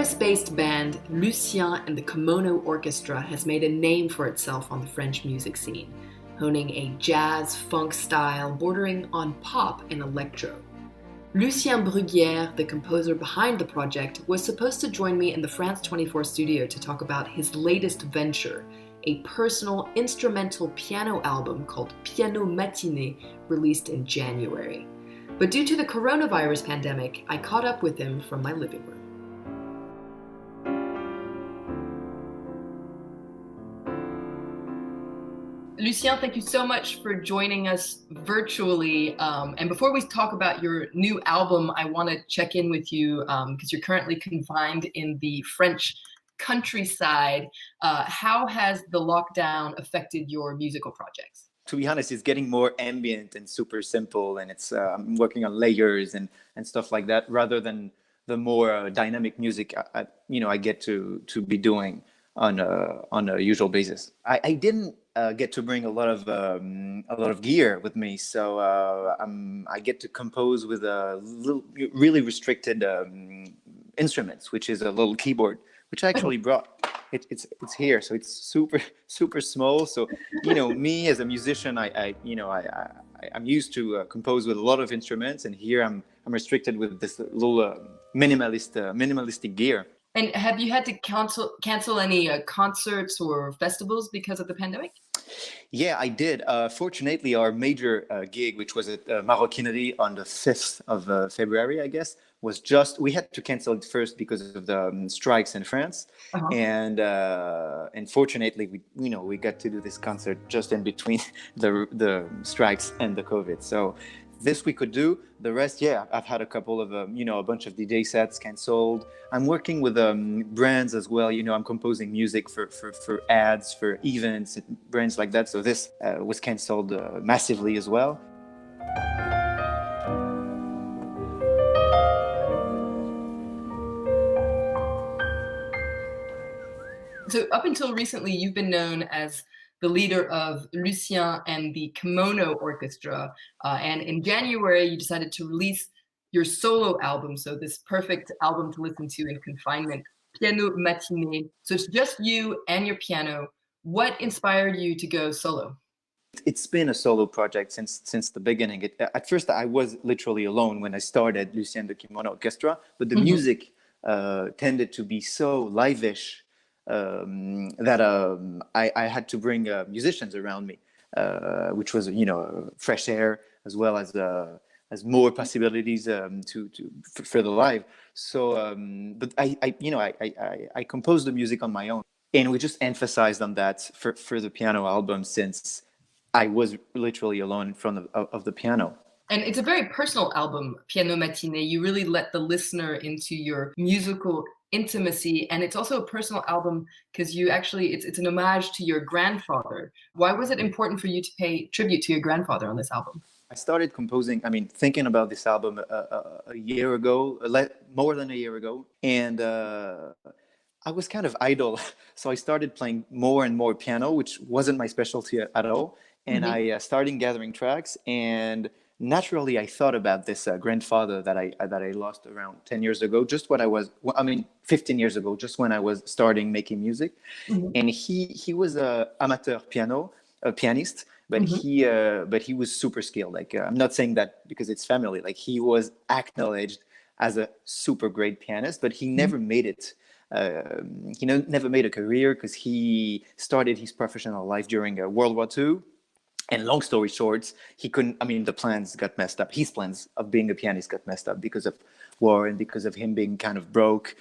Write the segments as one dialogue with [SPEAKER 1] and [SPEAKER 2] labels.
[SPEAKER 1] Paris-based band Lucien and the Kimono Orchestra has made a name for itself on the French music scene, honing a jazz-funk style bordering on pop and electro. Lucien Bruguière, the composer behind the project, was supposed to join me in the France 24 studio to talk about his latest venture, a personal instrumental piano album called Piano Matinée, released in January. But due to the coronavirus pandemic, I caught up with him from my living room. Lucien, thank you so much for joining us virtually. And before we talk about your new album, I want to check in with you because you're currently confined in the French countryside. How has the lockdown affected your musical projects?
[SPEAKER 2] To be honest, it's getting more ambient and super simple, and it's I'm working on layers and stuff like that, rather than the more dynamic music I get to be doing on a usual basis. I didn't get to bring a lot of gear with me, so I get to compose with a really restricted instruments, which is a little keyboard, which I actually brought. It's here, so it's super small. So me as a musician, I'm used to compose with a lot of instruments, and here I'm restricted with this little minimalistic gear.
[SPEAKER 1] And have you had to cancel any concerts or festivals because of the pandemic?
[SPEAKER 2] Yeah, I did. Fortunately, our major gig, which was at Maroquinerie on the 5th of February, I guess, was we had to cancel it first because of the strikes in France. Uh-huh. And fortunately, we got to do this concert just in between the strikes and the COVID. So this we could do. The rest, yeah, I've had a couple of, a bunch of DJ sets canceled. I'm working with brands as well. I'm composing music for ads, for events, brands like that. So this was canceled massively as well.
[SPEAKER 1] So up until recently, you've been known as the leader of Lucien and the Kimono Orchestra. And in January, you decided to release your solo album. So this perfect album to listen to in confinement, Piano Matinée. So it's just you and your piano. What inspired you to go solo?
[SPEAKER 2] It's been a solo project since the beginning. At first, I was literally alone when I started Lucien and the Kimono Orchestra, but the music tended to be so live-ish that I had to bring musicians around me, which was fresh air as well as more possibilities for the live. So, but I composed the music on my own, and we just emphasized on that for the piano album, since I was literally alone in front of the piano.
[SPEAKER 1] And it's a very personal album, Piano Matinée. You really let the listener into your musical intimacy, and it's also a personal album because it's an homage to your grandfather. Why was it important for you to pay tribute to your grandfather on this album?
[SPEAKER 2] I started thinking about this album a year ago, more than a year ago, and I was kind of idle, so I started playing more and more piano, which wasn't my specialty at all, and I started gathering tracks, and naturally, I thought about this grandfather that I lost around 10 years ago, 15 years ago, just when I was starting making music. And he was a amateur pianist, but he was super skilled. I'm not saying that because it's family. He was acknowledged as a super great pianist, but he never made it. He never made a career because he started his professional life during World War II. And long story short, he couldn't, the plans got messed up. His plans of being a pianist got messed up because of war and because of him being kind of broke.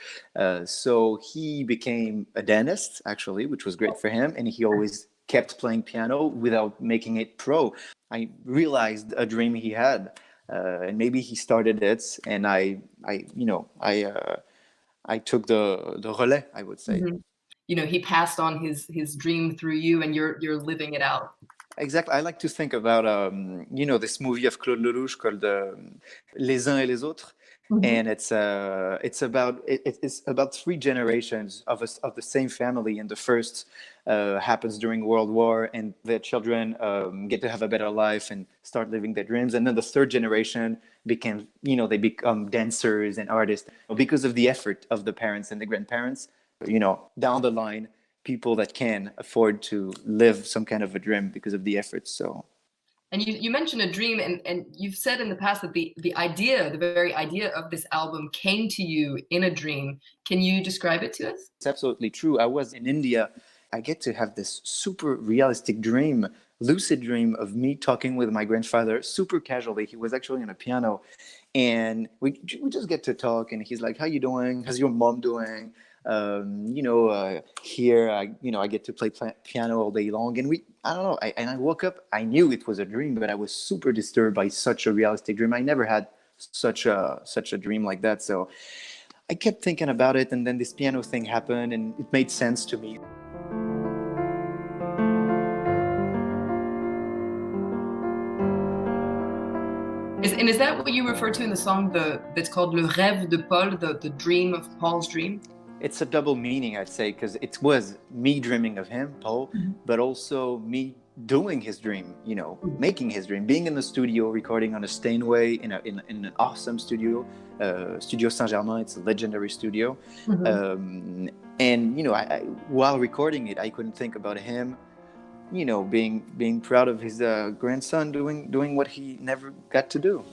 [SPEAKER 2] So he became a dentist, actually, which was great for him. And he always kept playing piano without making it pro. I realized a dream he had, and maybe he started it. And I took the relais, I would say.
[SPEAKER 1] He passed on his dream through you, and you're living it out.
[SPEAKER 2] Exactly. I like to think about, this movie of Claude Lelouch called Les Uns et les Autres. And it's about three generations of the same family. And the first happens during World War, and their children get to have a better life and start living their dreams. And then the third generation became, they become dancers and artists because of the effort of the parents and the grandparents. Down the line, people that can afford to live some kind of a dream because of the efforts. So.
[SPEAKER 1] And you mentioned a dream, and you've said in the past that the very idea of this album came to you in a dream. Can you describe it to us?
[SPEAKER 2] It's absolutely true. I was in India. I get to have this super realistic dream, lucid dream of me talking with my grandfather super casually. He was actually on a piano, and we just get to talk, and he's like, "How you doing? How's your mom doing?" Here I get to play piano all day long, and I don't know. I woke up. I knew it was a dream, but I was super disturbed by such a realistic dream. I never had such a dream like that. So I kept thinking about it, and then this piano thing happened, and it made sense to me.
[SPEAKER 1] Is that what you refer to in the song that's called Le Rêve de Paul, the dream of Paul's dream?
[SPEAKER 2] It's a double meaning, I'd say, because it was me dreaming of him, Paul, but also me doing his dream, making his dream, being in the studio, recording on a Steinway in an awesome studio, Studio Saint-Germain. It's a legendary studio. And, while recording it, I couldn't think about him, being proud of his grandson doing what he never got to do.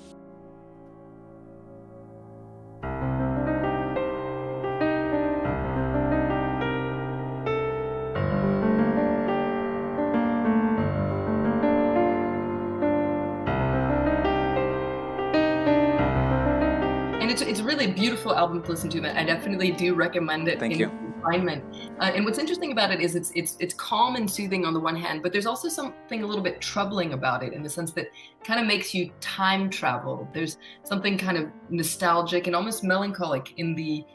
[SPEAKER 1] It's a really beautiful album to listen to, and I definitely do recommend it.
[SPEAKER 2] Thank you.
[SPEAKER 1] Refinement. And what's interesting about it is it's calm and soothing on the one hand, but there's also something a little bit troubling about it in the sense that it kind of makes you time travel. There's something kind of nostalgic and almost melancholic in the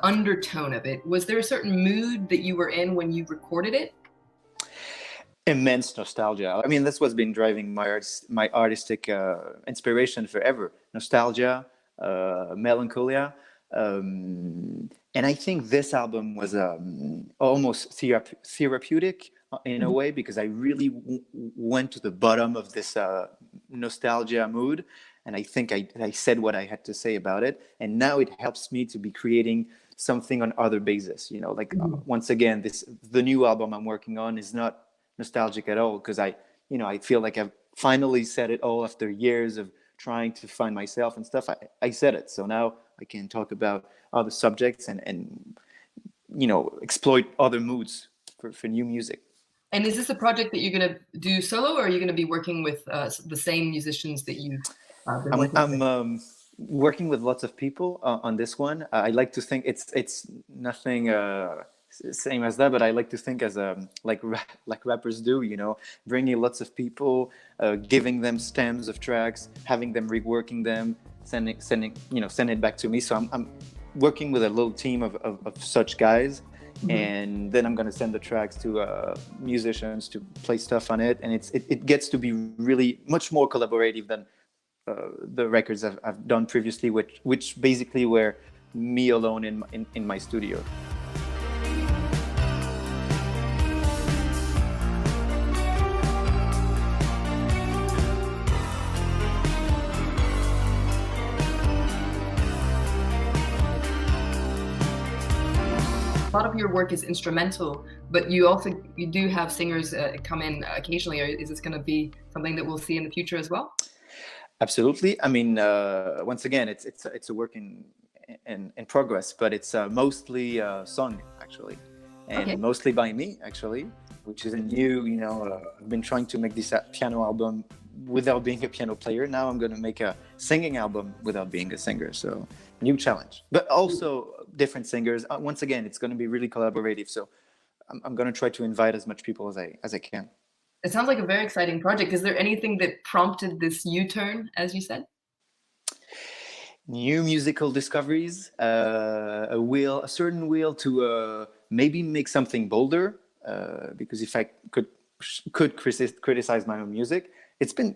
[SPEAKER 1] undertone of it. Was there a certain mood that you were in when you recorded it?
[SPEAKER 2] Immense nostalgia. I mean, that's what's been driving my artistic inspiration forever. Nostalgia, melancholia, and I think this album was almost therapeutic in a way, because I really went to the bottom of this nostalgia mood, and I think I said what I had to say about it, and now it helps me to be creating something on other bases. Once again, the new album I'm working on is not nostalgic at all, because I feel like I've finally said it all after years of trying to find myself and stuff. I said it, so now I can talk about other subjects and exploit other moods for new music.
[SPEAKER 1] And is this a project that you're going to do solo, or are you going to be working with the same musicians that you've been working with?
[SPEAKER 2] I'm working with lots of people on this one. I like to think it's nothing same as that, but I like to think as like rappers do, bringing lots of people, giving them stems of tracks, having them reworking them, sending it back to me. So I'm working with a little team of such guys, and then I'm going to send the tracks to musicians to play stuff on it, and it gets to be really much more collaborative than the records I've done previously, which basically were me alone in my studio.
[SPEAKER 1] A lot of your work is instrumental, but you do have singers come in occasionally. Or is this going to be something that we'll see in the future as well?
[SPEAKER 2] Absolutely. I mean, once again, it's a work in progress, but it's mostly sung actually, and mostly by me actually, which is a new. I've been trying to make this piano album without being a piano player. Now I'm going to make a singing album without being a singer. So new challenge, but also different singers. Once again, it's going to be really collaborative. So I'm going to try to invite as much people as I can.
[SPEAKER 1] It sounds like a very exciting project. Is there anything that prompted this U-turn, as you said?
[SPEAKER 2] New musical discoveries, a certain will to maybe make something bolder. Because if I could criticize my own music, it's been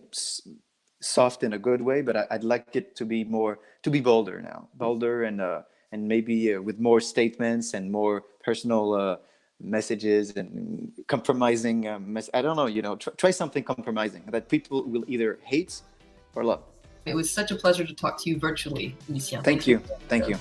[SPEAKER 2] soft in a good way, but I'd like it to be bolder now, and maybe with more statements and more personal messages and compromising. I don't know, try something compromising that people will either hate or love.
[SPEAKER 1] It was such a pleasure to talk to you virtually, Lucien.
[SPEAKER 2] Thank you. Thank you.